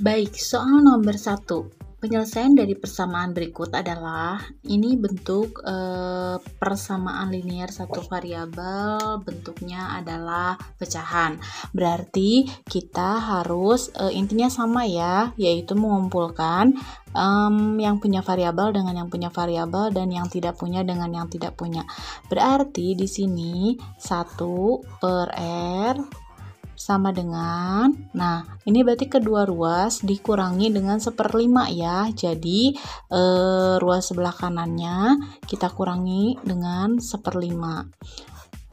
Baik, soal nomor 1. Penyelesaian dari persamaan berikut adalah ini bentuk persamaan linear satu variabel, bentuknya adalah pecahan. Berarti kita harus intinya sama ya, yaitu mengumpulkan yang punya variabel dengan yang punya variabel dan yang tidak punya dengan yang tidak punya. Berarti di sini 1 per R sama dengan, nah ini berarti kedua ruas dikurangi dengan 1/5 ya, jadi ruas sebelah kanannya kita kurangi dengan 1/5,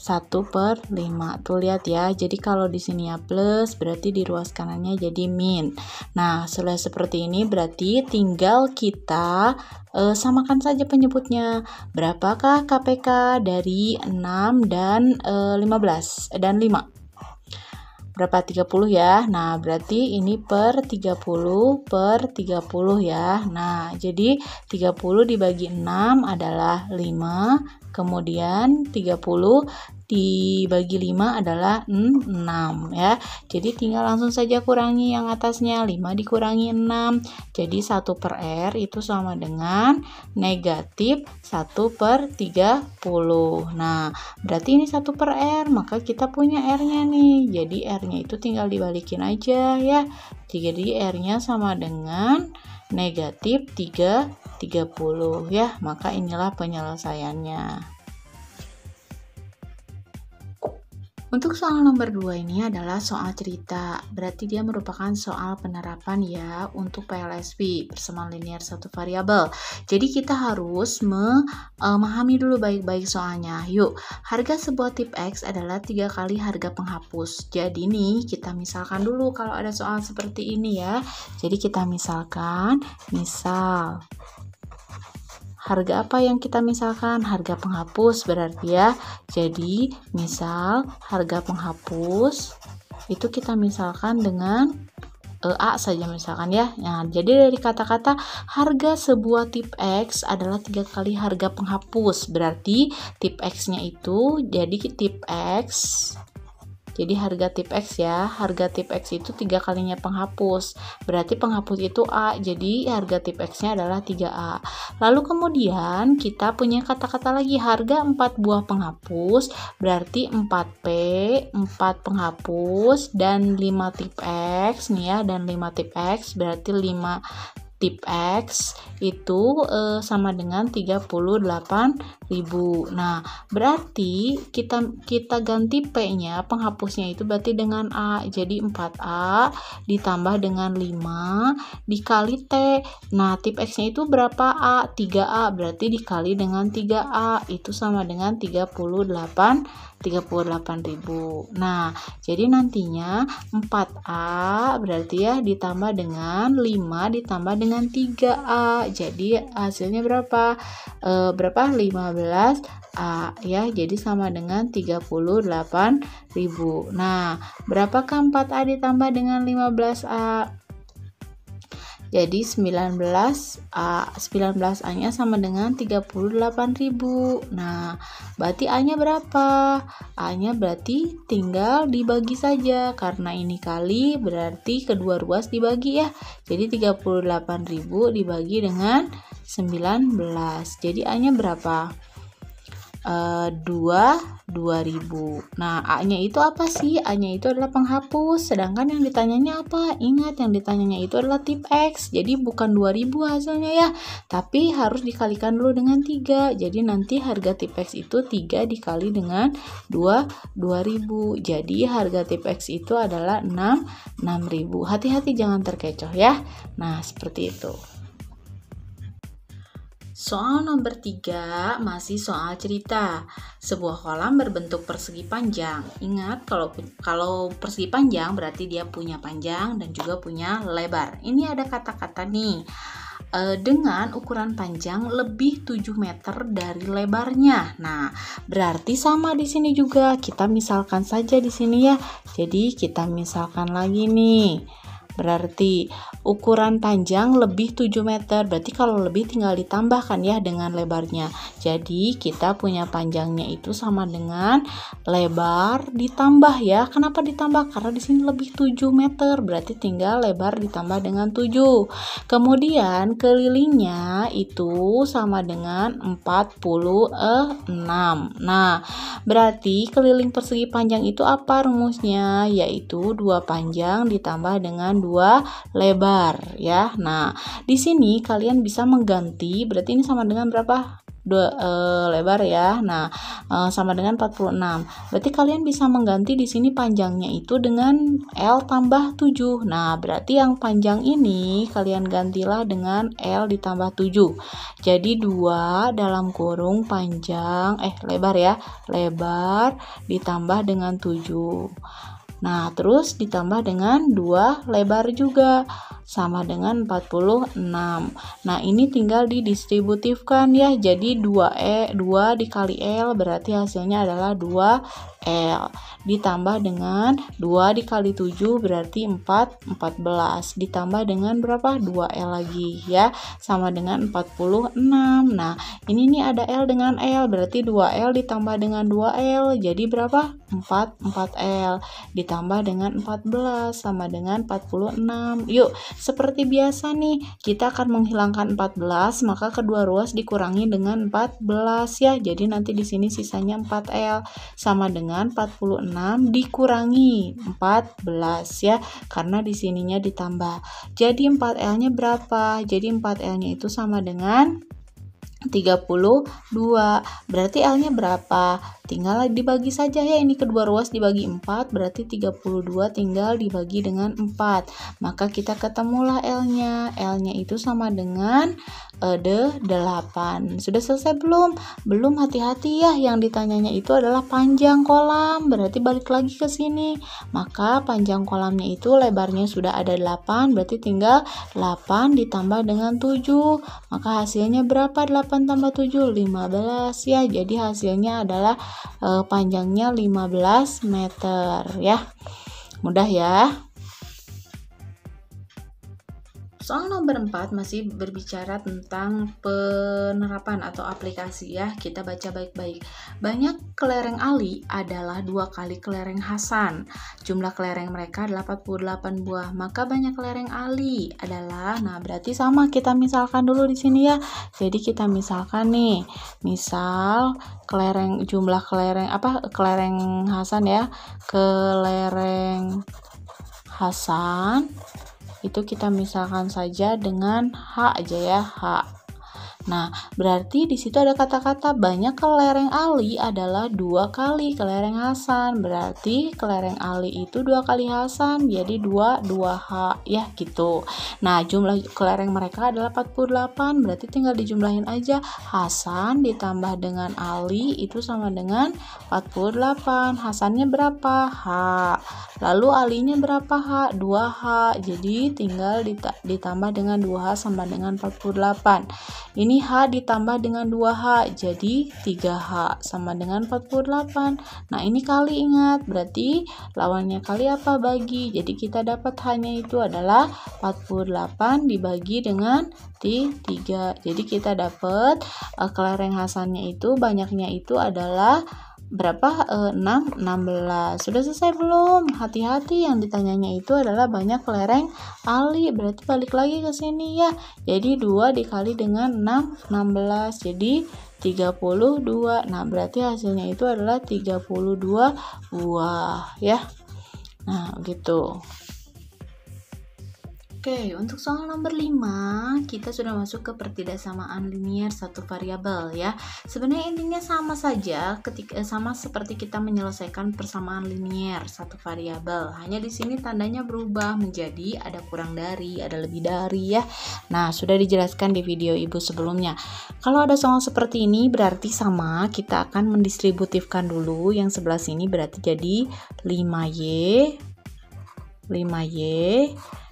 1/5, tuh lihat ya, jadi kalau di sini ya plus, berarti di ruas kanannya jadi min. Nah setelah seperti ini berarti tinggal kita samakan saja penyebutnya. Berapakah KPK dari 6 dan 15 dan 5? Berapa? 30 ya. Nah, berarti ini per 30 per 30 ya. Nah, jadi 30 dibagi 6 adalah 5. Kemudian 30 dibagi 5 adalah 6 ya. Jadi tinggal langsung saja kurangi yang atasnya, 5 dikurangi 6. Jadi 1 per R itu sama dengan negatif 1 per 30. Nah, berarti ini 1 per R, maka kita punya R-nya nih. Jadi R-nya itu tinggal dibalikin aja ya. Jadi R-nya sama dengan negatif 30 ya. Maka inilah penyelesaiannya. Untuk soal nomor 2 ini adalah soal cerita, berarti dia merupakan soal penerapan ya untuk PLSP, persamaan linear satu variabel. Jadi kita harus memahami dulu baik-baik soalnya. Yuk, harga sebuah tip X adalah 3 kali harga penghapus. Jadi nih, kita misalkan dulu kalau ada soal seperti ini ya. Jadi kita misalkan, harga apa yang kita misalkan? Harga penghapus berarti ya. Jadi, misal harga penghapus itu kita misalkan dengan A saja misalkan ya. Nah, jadi dari kata-kata harga sebuah tip X adalah 3 kali harga penghapus. Berarti tip X-nya itu jadi tip X. Jadi harga tip X ya, harga tip X itu 3 kalinya penghapus. Berarti penghapus itu A, jadi harga tip X-nya adalah 3A. Lalu kemudian kita punya kata-kata lagi, harga 4 buah penghapus, berarti 4P, 4 penghapus, dan 5 tip X nih ya, dan 5 tip X, berarti 5 tip X itu sama dengan 38.000. Nah, berarti kita ganti P-nya, penghapusnya itu berarti dengan A. Jadi 4A ditambah dengan 5 dikali T. Nah, tip X-nya itu berapa A? 3A, berarti dikali dengan 3A itu sama dengan 38.000. Nah, jadi nantinya 4A berarti ya ditambah dengan 5 ditambah dengan 3A. Jadi hasilnya berapa? 15A ya. Jadi sama dengan 38.000. Nah, berapakah 4A ditambah dengan 15A? Jadi 19A-nya sama dengan 38.000. Nah, berarti A-nya berapa? A-nya berarti tinggal dibagi saja. Karena ini kali berarti kedua ruas dibagi ya. Jadi 38.000 dibagi dengan 19. Jadi A-nya berapa? 2.000. Nah, A-nya itu apa sih? A-nya itu adalah penghapus. Sedangkan yang ditanyanya apa? Ingat, yang ditanyanya itu adalah tip X. Jadi bukan 2.000 hasilnya ya. Tapi harus dikalikan dulu dengan 3. Jadi nanti harga tip X itu 3 dikali dengan 2.000. Jadi harga tip X itu adalah 6.000. Hati-hati jangan terkecoh ya. Nah, seperti itu. Soal nomor 3 masih soal cerita. Sebuah kolam berbentuk persegi panjang. Ingat, kalau persegi panjang berarti dia punya panjang dan juga punya lebar. Ini ada kata-kata nih. Dengan ukuran panjang lebih 7 meter dari lebarnya. Nah, berarti sama di sini juga. Kita misalkan saja di sini ya. Jadi kita misalkan lagi nih. berarti ukuran panjang lebih 7 meter. Berarti kalau lebih tinggal ditambahkan ya dengan lebarnya. Jadi kita punya panjangnya itu sama dengan lebar ditambah ya. Kenapa ditambah? Karena di sini lebih 7 meter. Berarti tinggal lebar ditambah dengan 7. Kemudian kelilingnya itu sama dengan 46. Nah, berarti keliling persegi panjang itu apa rumusnya? Yaitu 2 panjang ditambah dengan 2 lebar ya. Nah, di sini kalian bisa mengganti, berarti ini sama dengan berapa? 2 lebar ya. Nah, sama dengan 46. Berarti kalian bisa mengganti di sini panjangnya itu dengan L tambah 7. Nah, berarti yang panjang ini kalian gantilah dengan L ditambah 7. Jadi 2 dalam kurung panjang lebar ya. Lebar ditambah dengan 7. Nah, terus ditambah dengan 2 lebar juga sama dengan 46. Nah, ini tinggal didistributifkan ya. Jadi 2 dikali L berarti hasilnya adalah 2L. Ditambah dengan 2 dikali 7 berarti 14. Ditambah dengan berapa? 2L lagi ya. Sama dengan 46. Nah, ini nih ada L dengan L berarti 2L ditambah dengan 2L. Jadi berapa? 4L. Ditambah dengan 14 sama dengan 46. Yuk, seperti biasa nih, kita akan menghilangkan 14, maka kedua ruas dikurangi dengan 14 ya. Jadi nanti di sini sisanya 4L sama dengan 46 dikurangi 14 ya, karena di sininya ditambah. Jadi 4L-nya berapa? Jadi 4L-nya itu sama dengan 32. Berarti L-nya berapa? Tinggal dibagi saja ya, ini kedua ruas dibagi 4 berarti 32 tinggal dibagi dengan 4. Maka kita ketemulah L-nya. L-nya itu sama dengan 8. Sudah selesai belum? Belum, hati-hati ya, yang ditanyanya itu adalah panjang kolam. Berarti balik lagi ke sini. Maka panjang kolamnya itu lebarnya sudah ada 8, berarti tinggal 8 ditambah dengan 7. Maka hasilnya berapa? 8 tambah 7, 15 ya. Jadi hasilnya adalah panjangnya 15 meter ya. Mudah ya. Soal nomor 4 masih berbicara tentang penerapan atau aplikasi ya. Kita baca baik-baik. Banyak kelereng Ali adalah 2 kali kelereng Hasan. Jumlah kelereng mereka adalah 48 buah. Maka banyak kelereng Ali adalah, nah berarti sama, kita misalkan dulu di sini ya. Jadi kita misalkan nih, misal jumlah kelereng Hasan ya. Kelereng Hasan itu kita misalkan saja dengan H aja ya, H. Nah, berarti di situ ada kata-kata banyak kelereng Ali adalah 2 kali kelereng Hasan. Berarti kelereng Ali itu 2 kali Hasan, jadi 2H ya gitu. Nah, jumlah kelereng mereka adalah 48, berarti tinggal dijumlahin aja. Hasan ditambah dengan Ali itu sama dengan 48. Hasannya berapa? H. Lalu alinya berapa? H? 2H. Jadi tinggal ditambah dengan 2H sama dengan 48. Ini H ditambah dengan 2H, jadi 3H sama dengan 48. Nah, ini kali, ingat, berarti lawannya kali apa? Bagi. Jadi kita dapat H-nya itu adalah 48 dibagi dengan 3. Jadi kita dapat kelereng Hasannya itu banyaknya itu adalah berapa? 16. Sudah selesai belum? Hati-hati, yang ditanyanya itu adalah banyak kelereng Ali. Berarti balik lagi ke sini ya. Jadi 2 dikali dengan 6, 16. Jadi 32. Nah, berarti hasilnya itu adalah 32 buah ya. Nah, gitu. Oke, untuk soal nomor 5, kita sudah masuk ke pertidaksamaan linier satu variabel ya. Sebenarnya intinya sama saja, sama seperti kita menyelesaikan persamaan linier satu variabel. Hanya di sini tandanya berubah menjadi ada kurang dari, ada lebih dari ya. Nah, sudah dijelaskan di video Ibu sebelumnya. Kalau ada soal seperti ini berarti sama, kita akan mendistributifkan dulu. Yang sebelah sini berarti jadi 5Y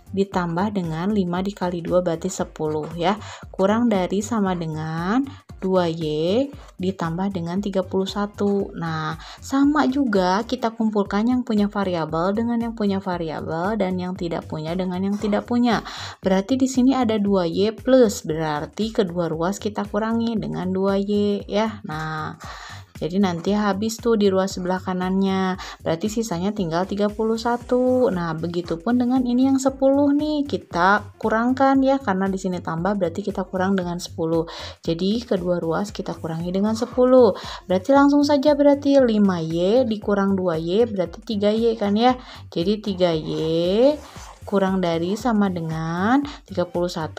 ditambah dengan 5 dikali 2 berarti 10 ya. Kurang dari sama dengan 2Y ditambah dengan 31. Nah, sama juga kita kumpulkan yang punya variabel dengan yang punya variabel dan yang tidak punya dengan yang tidak punya. Berarti di sini ada 2Y plus, berarti kedua ruas kita kurangi dengan 2Y ya. Nah, jadi nanti habis tuh di ruas sebelah kanannya. Berarti sisanya tinggal 31. Nah, begitupun dengan ini yang 10 nih. Kita kurangkan ya, karena di sini tambah berarti kita kurang dengan 10. Jadi kedua ruas kita kurangi dengan 10. Berarti langsung saja berarti 5Y dikurang 2Y berarti 3Y kan ya. Jadi 3Y kurang dari sama dengan 31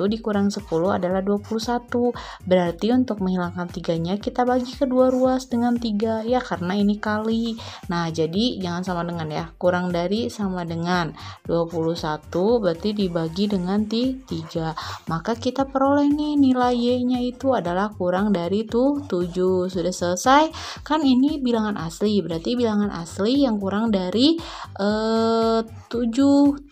dikurang 10 adalah 21. Berarti untuk menghilangkan 3-nya kita bagi kedua ruas dengan 3 ya, karena ini kali. Nah, jadi jangan sama dengan ya. Kurang dari sama dengan 21 berarti dibagi dengan 3. Maka kita peroleh nih nilai Y-nya itu adalah kurang dari 7. Sudah selesai. Kan ini bilangan asli. Berarti bilangan asli yang kurang dari 7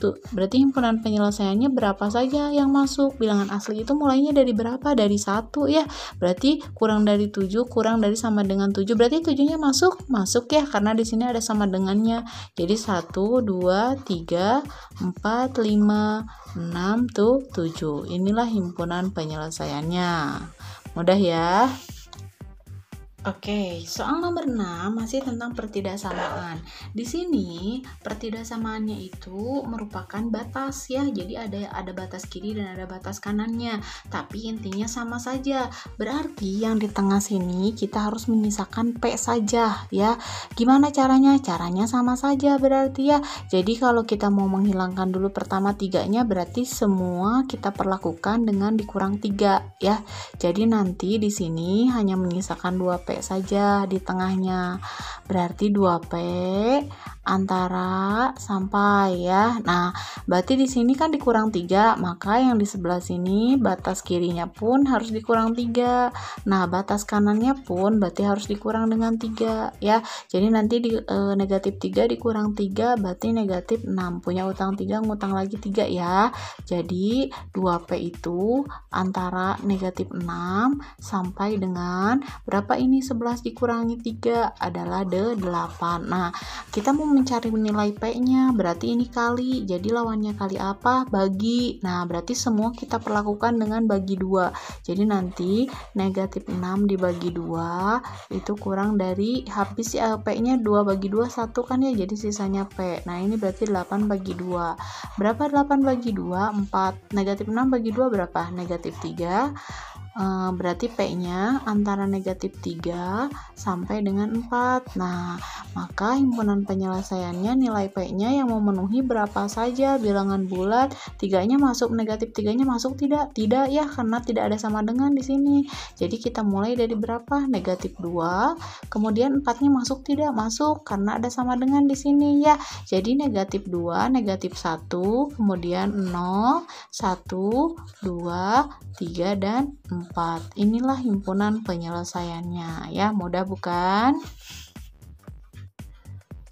tuh. Berarti himpunan penyelesaiannya berapa saja yang masuk? Bilangan asli itu mulainya dari berapa? Dari 1 ya. Berarti kurang dari 7 kurang dari sama dengan 7. Berarti 7-nya masuk? Masuk ya, karena di sini ada sama dengannya. Jadi 1 2 3 4 5 6 tuh 7. Inilah himpunan penyelesaiannya. Mudah ya. Oke, soal nomor 6 masih tentang pertidaksamaan. Di sini pertidaksamaannya itu merupakan batas ya. Jadi ada batas kiri dan ada batas kanannya. Tapi intinya sama saja. Berarti yang di tengah sini kita harus menyisakan P saja ya. Gimana caranya? Caranya sama saja berarti ya. Jadi kalau kita mau menghilangkan dulu pertama 3-nya berarti semua kita perlakukan dengan dikurang 3 ya. Jadi nanti di sini hanya menyisakan 2P saja di tengahnya. Berarti 2P antara sampai ya. Nah, berarti di sini kan dikurang 3, maka yang di sebelah sini batas kirinya pun harus dikurang 3. Nah, batas kanannya pun berarti harus dikurang dengan 3 ya. Jadi nanti negatif 3 dikurang 3 berarti negatif 6. Punya utang 3, ngutang lagi 3 ya. Jadi 2P itu antara negatif 6 sampai dengan berapa ini? 11 dikurangi 3 adalah 8. Nah, kita mau mencari nilai P-nya, berarti ini kali. Jadi lawannya kali apa? Bagi. Nah, berarti semua kita perlakukan dengan bagi 2. Jadi nanti negatif 6 dibagi 2 itu kurang dari habis P-nya 2 bagi 2 1 kan ya, jadi sisanya P. Nah, ini berarti 8 bagi 2. Berapa 8 bagi 2? 4. Negatif 6 bagi 2 berapa? Negatif 3. Berarti P-nya antara negatif 3 sampai dengan 4. Nah, maka himpunan penyelesaiannya nilai P-nya yang memenuhi berapa saja bilangan bulat. 3-nya masuk, negatif 3-nya masuk tidak? Tidak ya, karena tidak ada sama dengan di sini. Jadi kita mulai dari berapa? Negatif 2. Kemudian 4-nya masuk tidak? Masuk, karena ada sama dengan di sini ya. Jadi negatif 2, negatif 1, kemudian 0, 1, 2, 3, dan 4. Inilah himpunan penyelesaiannya ya, mudah bukan?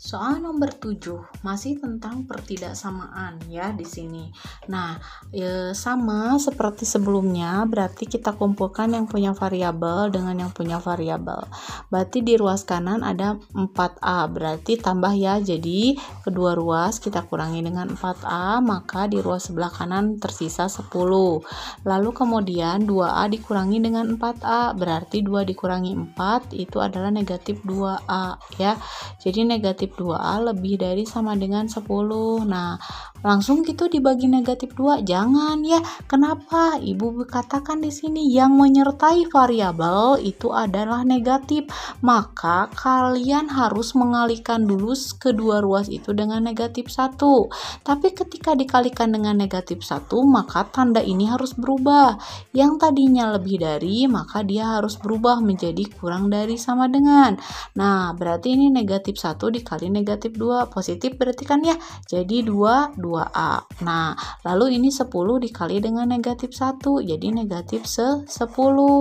Soal nomor 7 masih tentang pertidaksamaan ya di sini. Nah, sama seperti sebelumnya, berarti kita kumpulkan yang punya variabel dengan yang punya variabel. Berarti di ruas kanan ada 4A, berarti tambah ya. Jadi kedua ruas kita kurangi dengan 4A, maka di ruas sebelah kanan tersisa 10. Lalu kemudian 2A dikurangi dengan 4A, berarti 2 dikurangi 4 itu adalah negatif 2A ya. Jadi negatif 2A lebih dari sama dengan 10. Nah, langsung gitu dibagi negatif 2. Jangan ya. Kenapa? Ibu katakan di sini yang menyertai variabel itu adalah negatif. Maka kalian harus mengalihkan dulu kedua ruas itu dengan negatif 1. Tapi ketika dikalikan dengan negatif 1, maka tanda ini harus berubah. Yang tadinya lebih dari, maka dia harus berubah menjadi kurang dari sama dengan. Nah, berarti ini negatif 1 dikali negatif 2. Positif berarti kan ya, jadi 2A. Nah, lalu ini 10 dikali dengan negatif 1, jadi negatif 10.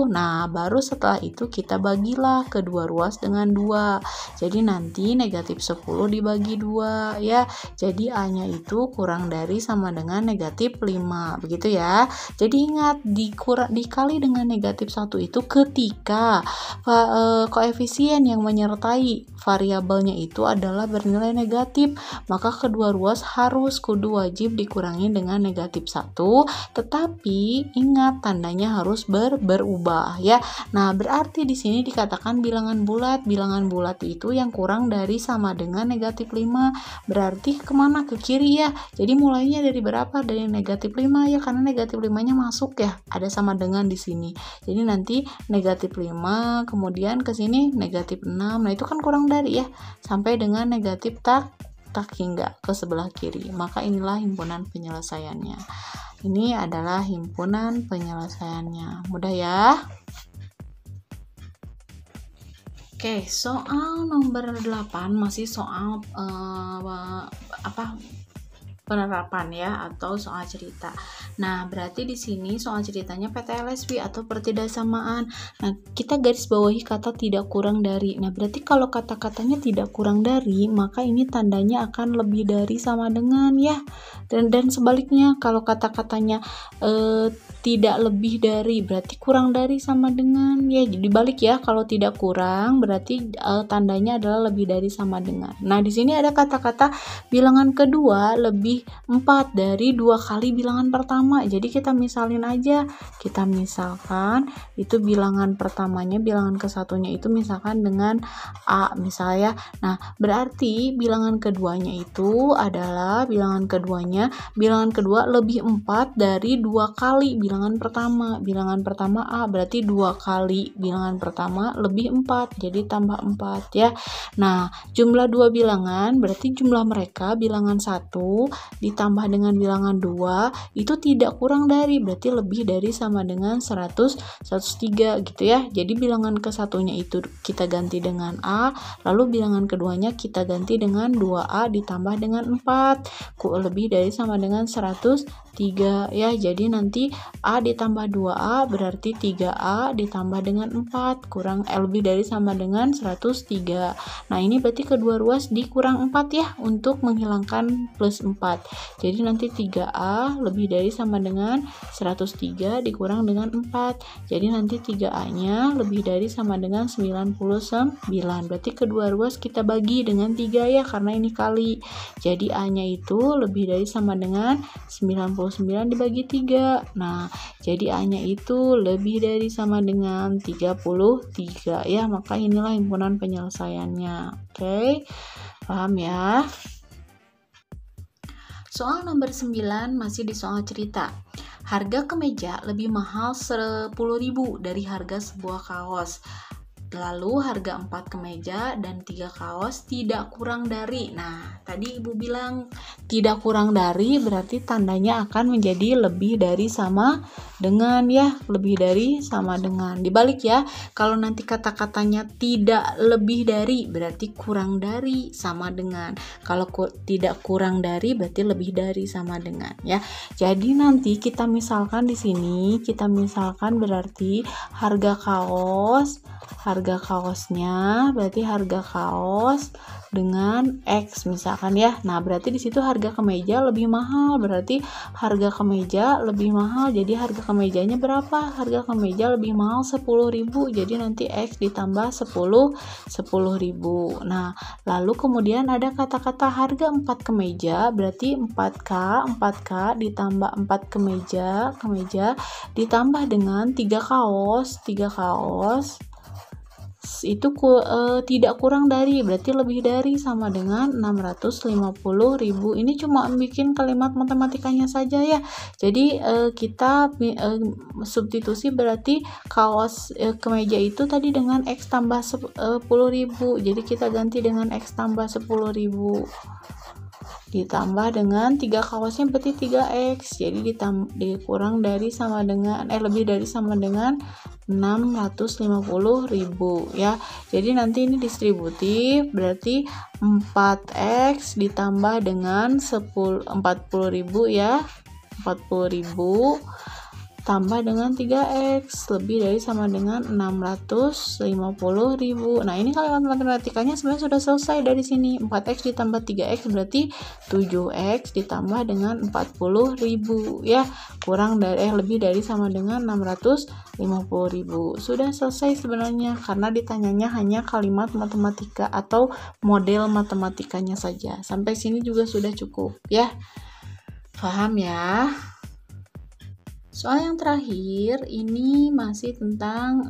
Nah, baru setelah itu kita bagilah kedua ruas dengan 2. Jadi nanti negatif 10 dibagi 2 ya. Jadi A-nya itu kurang dari sama dengan negatif 5. Begitu ya. Jadi ingat, dikali dengan negatif 1 itu ketika koefisien yang menyertai variabelnya itu adalah bernilai negatif, maka kedua ruas harus kudu wajib dikurangi dengan negatif 1, tetapi ingat tandanya harus berubah ya. Nah, berarti di sini dikatakan bilangan bulat. Bilangan bulat itu yang kurang dari sama dengan negatif 5, berarti kemana? Ke kiri ya. Jadi mulainya dari berapa? Dari negatif 5 ya, karena negatif 5-nya masuk ya, ada sama dengan di sini. Jadi nanti negatif 5, kemudian ke sini negatif 6, nah itu kan kurang dari ya, sampai dengan negatif tak hingga ke sebelah kiri. Maka inilah himpunan penyelesaiannya. Ini adalah himpunan penyelesaiannya. Mudah ya. Oke, soal nomor 8 masih soal penerapan ya, atau soal cerita. Nah, berarti di sini soal ceritanya PTLSP atau pertidaksamaan. Nah, kita garis bawahi kata tidak kurang dari. Nah, berarti kalau kata-katanya tidak kurang dari, maka ini tandanya akan lebih dari sama dengan ya. Dan sebaliknya, kalau kata-katanya tidak lebih dari, berarti kurang dari sama dengan ya. Jadi balik ya, kalau tidak kurang berarti tandanya adalah lebih dari sama dengan. Nah, di sini ada kata-kata bilangan kedua lebih 4 dari 2 kali bilangan pertama. Jadi kita misalin aja. Kita misalkan itu bilangan pertamanya, bilangan kesatunya itu misalkan dengan A misalnya. Nah, berarti bilangan keduanya itu adalah bilangan kedua lebih 4 dari 2 kali bilangan pertama. Bilangan pertama A berarti 2 kali bilangan pertama lebih 4. Jadi tambah 4 ya. Nah, jumlah dua bilangan berarti jumlah mereka bilangan 1 ditambah dengan bilangan 2 itu tidak kurang dari, berarti lebih dari sama dengan 103 gitu ya. Jadi bilangan kesatunya itu kita ganti dengan A, lalu bilangan keduanya kita ganti dengan 2A ditambah dengan 4, lebih dari sama dengan 103 ya. Jadi nanti A ditambah 2A berarti 3A ditambah dengan 4 lebih dari sama dengan 103. Nah, ini berarti kedua ruas dikurang 4 ya, untuk menghilangkan plus 4. Jadi nanti 3A lebih dari sama dengan 103 dikurang dengan 4. Jadi nanti 3A-nya lebih dari sama dengan 99. Berarti kedua ruas kita bagi dengan 3 ya, karena ini kali. Jadi A-nya itu lebih dari sama dengan 99 dibagi 3. Nah, jadi A-nya itu lebih dari sama dengan 33 ya. Maka inilah himpunan penyelesaiannya. Oke. Paham ya? Soal nomor 9 masih di soal cerita. Harga kemeja lebih mahal 10.000 dari harga sebuah kaos. Lalu harga 4 kemeja dan 3 kaos tidak kurang dari. Nah, tadi Ibu bilang tidak kurang dari berarti tandanya akan menjadi lebih dari sama dengan ya, lebih dari sama dengan. Dibalik ya, kalau nanti kata-katanya tidak lebih dari berarti kurang dari sama dengan. Kalau tidak kurang dari berarti lebih dari sama dengan ya. Jadi nanti kita misalkan di sini, kita misalkan berarti harga kaosnya berarti harga kaos dengan X misalkan ya. Nah, berarti di situ harga kemeja lebih mahal, berarti harga kemeja lebih mahal. Jadi harga kemejanya berapa? Harga kemeja lebih mahal 10.000. Jadi nanti X ditambah 10.000. Nah, lalu kemudian ada kata-kata harga 4 kemeja berarti 4K ditambah 4 kemeja ditambah dengan 3 kaos itu tidak kurang dari, berarti lebih dari sama dengan 650.000. Ini cuma bikin kalimat matematikanya saja ya. Jadi kita substitusi berarti kaos kemeja itu tadi dengan X tambah 10.000. Jadi kita ganti dengan X tambah 10.000 ditambah dengan 3 kaosnya berarti 3X. Jadi dikurang dari sama dengan lebih dari sama dengan 650.000 ya. Jadi nanti ini distributif, berarti 4x ditambah dengan 40.000 ya. 40.000 tambah dengan 3x lebih dari sama dengan 650.000. Nah, ini kalau matematikanya sebenarnya sudah selesai dari sini. 4x ditambah 3x berarti 7x ditambah dengan 40.000 ya. Kurang dari lebih dari sama dengan 650.000. Sudah selesai sebenarnya karena ditanyanya hanya kalimat matematika atau model matematikanya saja. Sampai sini juga sudah cukup ya. Paham ya? Soal yang terakhir ini masih tentang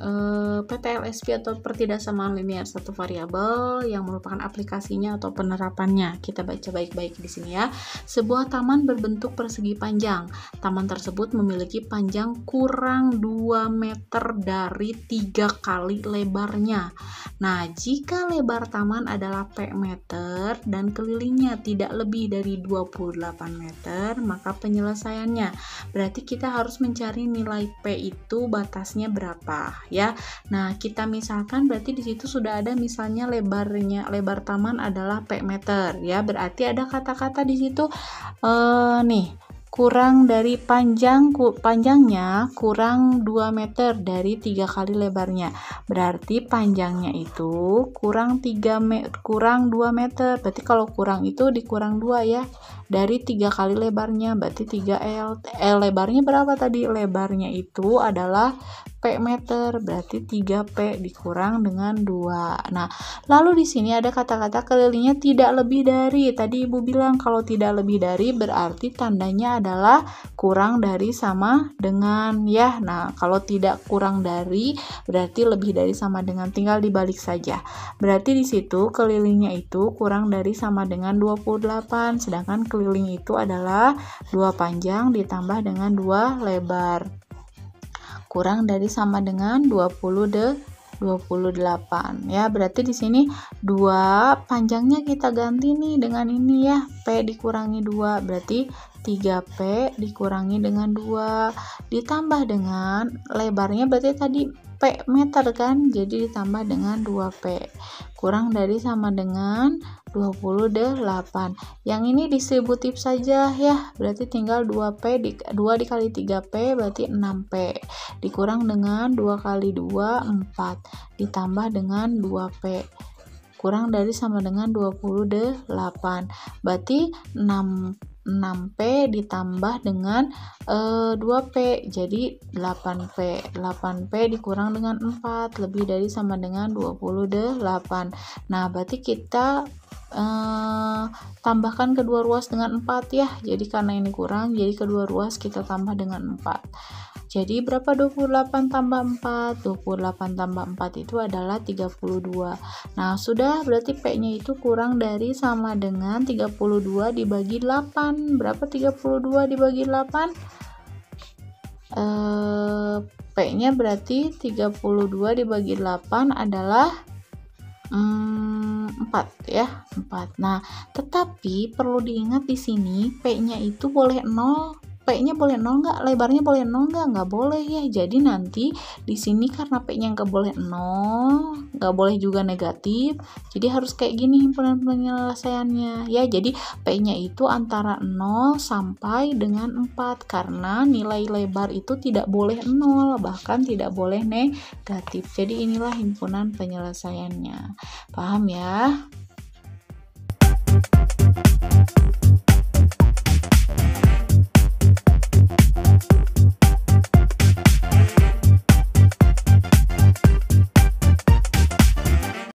PTLSP atau pertidaksamaan linear satu variabel yang merupakan aplikasinya atau penerapannya. Kita baca baik-baik di sini ya. Sebuah taman berbentuk persegi panjang. Taman tersebut memiliki panjang kurang 2 meter dari 3 kali lebarnya. Nah, jika lebar taman adalah P meter dan kelilingnya tidak lebih dari 28 meter, maka penyelesaiannya berarti kita harus mencari nilai P itu batasnya berapa ya. Nah, kita misalkan berarti di situ sudah ada misalnya lebar taman adalah P meter ya. Berarti ada kata-kata di situ nih kurang dari panjangnya kurang 2 meter dari 3 kali lebarnya. Berarti panjangnya itu kurang 2 meter. Berarti kalau kurang itu dikurang 2 ya. Dari 3 kali lebarnya berarti 3L. Lebarnya berapa tadi? Lebarnya itu adalah P meter, berarti 3P dikurang dengan 2. Nah, lalu di sini ada kata-kata kelilingnya tidak lebih dari. Tadi Ibu bilang kalau tidak lebih dari berarti tandanya adalah kurang dari sama dengan ya. Nah, kalau tidak kurang dari berarti lebih dari sama dengan, tinggal dibalik saja. Berarti di situ kelilingnya itu kurang dari sama dengan 28, sedangkan keliling itu adalah 2 panjang ditambah dengan 2 lebar. Kurang dari sama dengan 28 ya. Berarti di sini 2 panjangnya kita ganti nih dengan ini ya. P dikurangi 2 berarti 3P dikurangi dengan 2 ditambah dengan lebarnya berarti tadi P meter kan, jadi ditambah dengan 2P kurang dari sama dengan 28. Yang ini distributif saja ya, berarti tinggal 2 dikali 3P berarti 6P dikurang dengan 2 kali 2 4 ditambah dengan 2P kurang dari sama dengan 28. Berarti 6P ditambah dengan 2P jadi 8P. 8P dikurang dengan 4 lebih dari sama dengan 28. Nah, berarti kita tambahkan kedua ruas dengan 4 ya. Jadi karena ini kurang, jadi kedua ruas kita tambah dengan 4. Jadi berapa 28 tambah 4? 28 tambah 4 itu adalah 32. Nah, sudah berarti P-nya itu kurang dari sama dengan 32 dibagi 8. Berapa 32 dibagi 8? P-nya berarti 32 dibagi 8 adalah 4 ya, 4. Nah, tetapi perlu diingat di sini P-nya itu boleh 0. P-nya boleh 0 nggak? Lebarnya boleh 0 nggak? Nggak boleh ya. Jadi nanti di sini karena P-nya nggak boleh 0, nggak boleh juga negatif. Jadi harus kayak gini himpunan penyelesaiannya ya. Jadi P-nya itu antara 0 sampai dengan 4 karena nilai lebar itu tidak boleh 0, bahkan tidak boleh negatif. Jadi inilah himpunan penyelesaiannya. Paham ya?